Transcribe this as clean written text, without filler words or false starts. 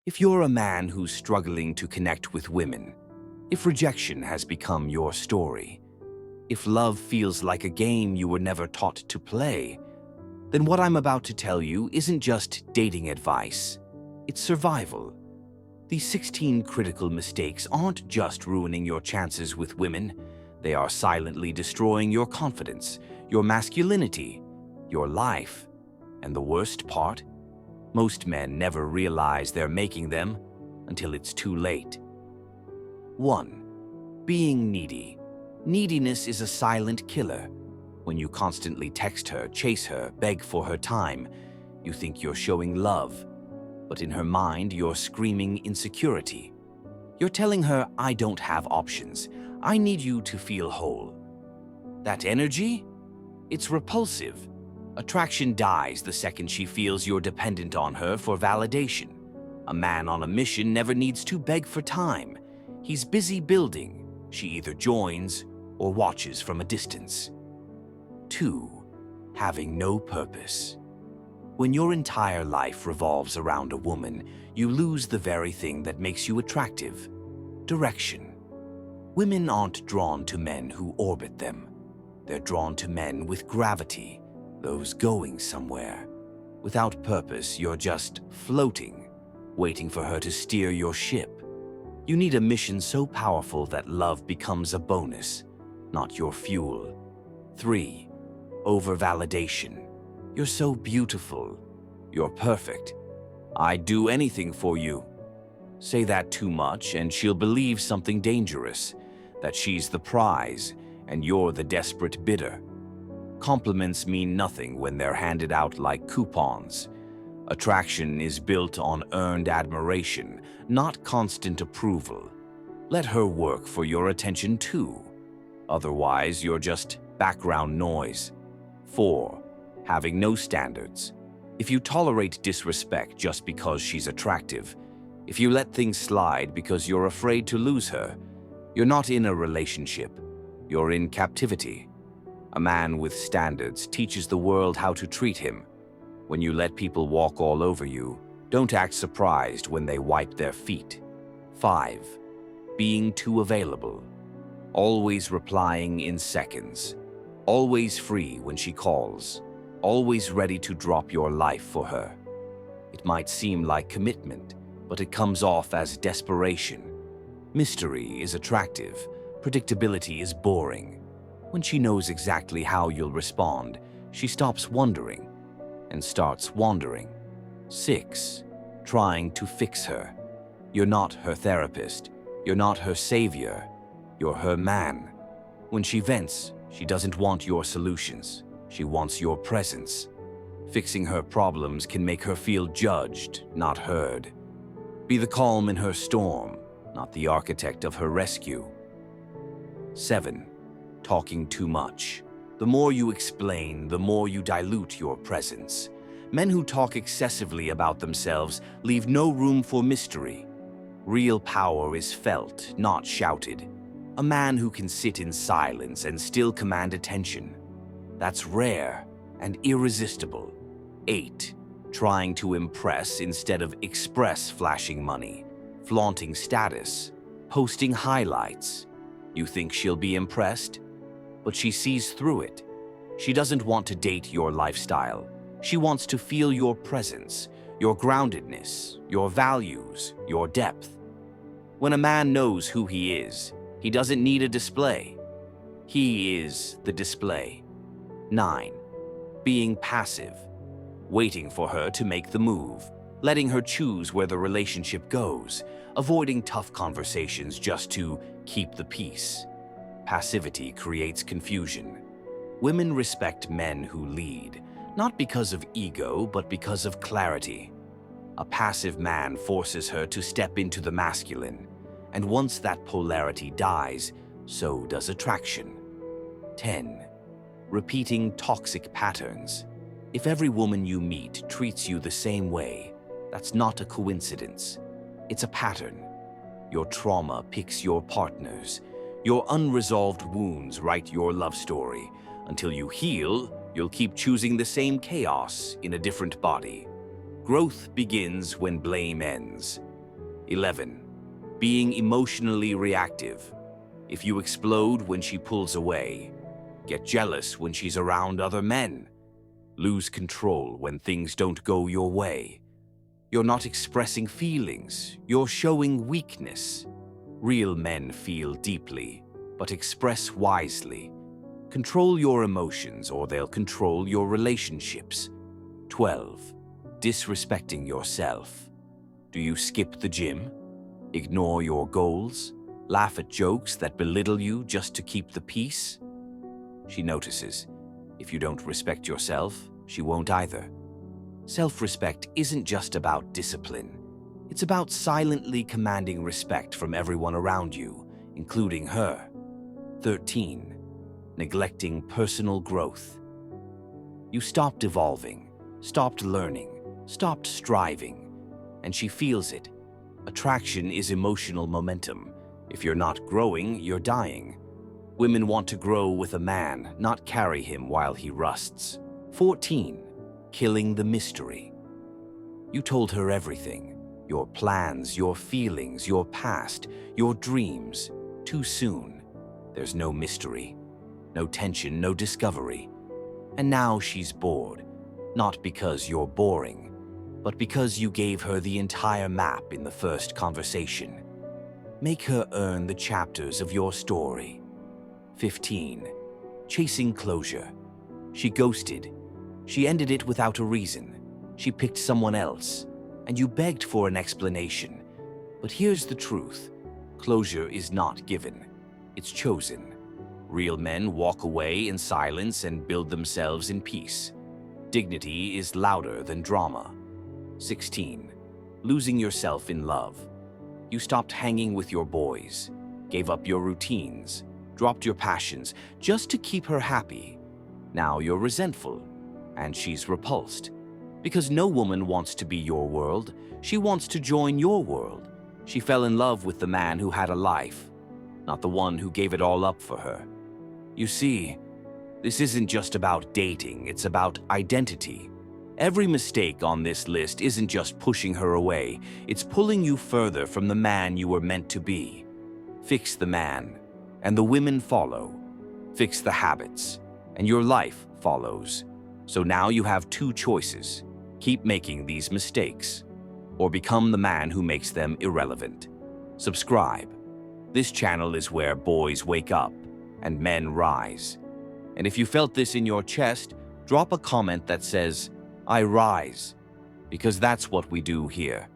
If you're a man who's struggling to connect with women, if rejection has become your story, if love feels like a game you were never taught to play, then what I'm about to tell you isn't just dating advice, it's survival. These 16 critical mistakes aren't just ruining your chances with women, they are silently destroying your confidence, your masculinity, your life. And the worst part? Most men never realize they're making them until it's too late. 1. Being needy. Neediness is a silent killer. When you constantly text her, chase her, beg for her time, you think you're showing love. But in her mind, you're screaming insecurity. You're telling her, I don't have options. I need you to feel whole. That energy? It's repulsive. Attraction dies the second she feels you're dependent on her for validation. A man on a mission never needs to beg for time. He's busy building. She either joins or watches from a distance. 2. Having no purpose. When your entire life revolves around a woman, you lose the very thing that makes you attractive: direction. Women aren't drawn to men who orbit them. They're drawn to men with gravity, those going somewhere. Without purpose, you're just floating, waiting for her to steer your ship. You need a mission so powerful that love becomes a bonus, not your fuel. 3. Over-validation. You're so beautiful. You're perfect. I'd do anything for you. Say that too much and she'll believe something dangerous, that she's the prize and you're the desperate bidder. Compliments mean nothing when they're handed out like coupons. Attraction is built on earned admiration, not constant approval. Let her work for your attention too. Otherwise, you're just background noise. 4. Having no standards. If you tolerate disrespect just because she's attractive, if you let things slide because you're afraid to lose her, you're not in a relationship. You're in captivity. A man with standards teaches the world how to treat him. When you let people walk all over you, don't act surprised when they wipe their feet. 5. Being too available. Always replying in seconds. Always free when she calls. Always ready to drop your life for her. It might seem like commitment, but it comes off as desperation. Mystery is attractive. Predictability is boring. When she knows exactly how you'll respond, she stops wondering and starts wandering. 6. Trying to fix her. You're not her therapist. You're not her savior. You're her man. When she vents, she doesn't want your solutions. She wants your presence. Fixing her problems can make her feel judged, not heard. Be the calm in her storm, not the architect of her rescue. 7. Talking too much. The more you explain, the more you dilute your presence. Men who talk excessively about themselves leave no room for mystery. Real power is felt, not shouted. A man who can sit in silence and still command attention. That's rare and irresistible. 8. Trying to impress instead of express, flashing money, flaunting status, posting highlights. You think she'll be impressed? But she sees through it. She doesn't want to date your lifestyle. She wants to feel your presence, your groundedness, your values, your depth. When a man knows who he is, he doesn't need a display. He is the display. 9. Being passive. Waiting for her to make the move. Letting her choose where the relationship goes. Avoiding tough conversations just to keep the peace. Passivity creates confusion. Women respect men who lead, not because of ego, but because of clarity. A passive man forces her to step into the masculine, and once that polarity dies, so does attraction. 10. Repeating toxic patterns. If every woman you meet treats you the same way, that's not a coincidence. It's a pattern. Your trauma picks your partners. Your unresolved wounds write your love story. Until you heal, you'll keep choosing the same chaos in a different body. Growth begins when blame ends. 11. Being emotionally reactive. If you explode when she pulls away, get jealous when she's around other men, lose control when things don't go your way, you're not expressing feelings, you're showing weakness. Real men feel deeply, but express wisely. Control your emotions or they'll control your relationships. 12. Disrespecting yourself. Do you skip the gym? Ignore your goals? Laugh at jokes that belittle you just to keep the peace? She notices. If you don't respect yourself, she won't either. Self-respect isn't just about discipline. It's about silently commanding respect from everyone around you, including her. 13. Neglecting personal growth. You stopped evolving, stopped learning, stopped striving, and she feels it. Attraction is emotional momentum. If you're not growing, you're dying. Women want to grow with a man, not carry him while he rusts. 14. Killing the mystery. You told her everything. Your plans, your feelings, your past, your dreams. Too soon. There's no mystery, no tension, no discovery. And now she's bored. Not because you're boring, but because you gave her the entire map in the first conversation. Make her earn the chapters of your story. 15. Chasing closure. She ghosted. She ended it without a reason. She picked someone else, and you begged for an explanation. But here's the truth. Closure is not given. It's chosen. Real men walk away in silence and build themselves in peace. Dignity is louder than drama. 16. Losing yourself in love. You stopped hanging with your boys, gave up your routines, dropped your passions just to keep her happy. Now you're resentful, and she's repulsed. Because no woman wants to be your world, she wants to join your world. She fell in love with the man who had a life, not the one who gave it all up for her. You see, this isn't just about dating, it's about identity. Every mistake on this list isn't just pushing her away, it's pulling you further from the man you were meant to be. Fix the man, and the women follow. Fix the habits, and your life follows. So now you have two choices. Keep making these mistakes, or become the man who makes them irrelevant. Subscribe. This channel is where boys wake up and men rise. And if you felt this in your chest, drop a comment that says, I rise, because that's what we do here.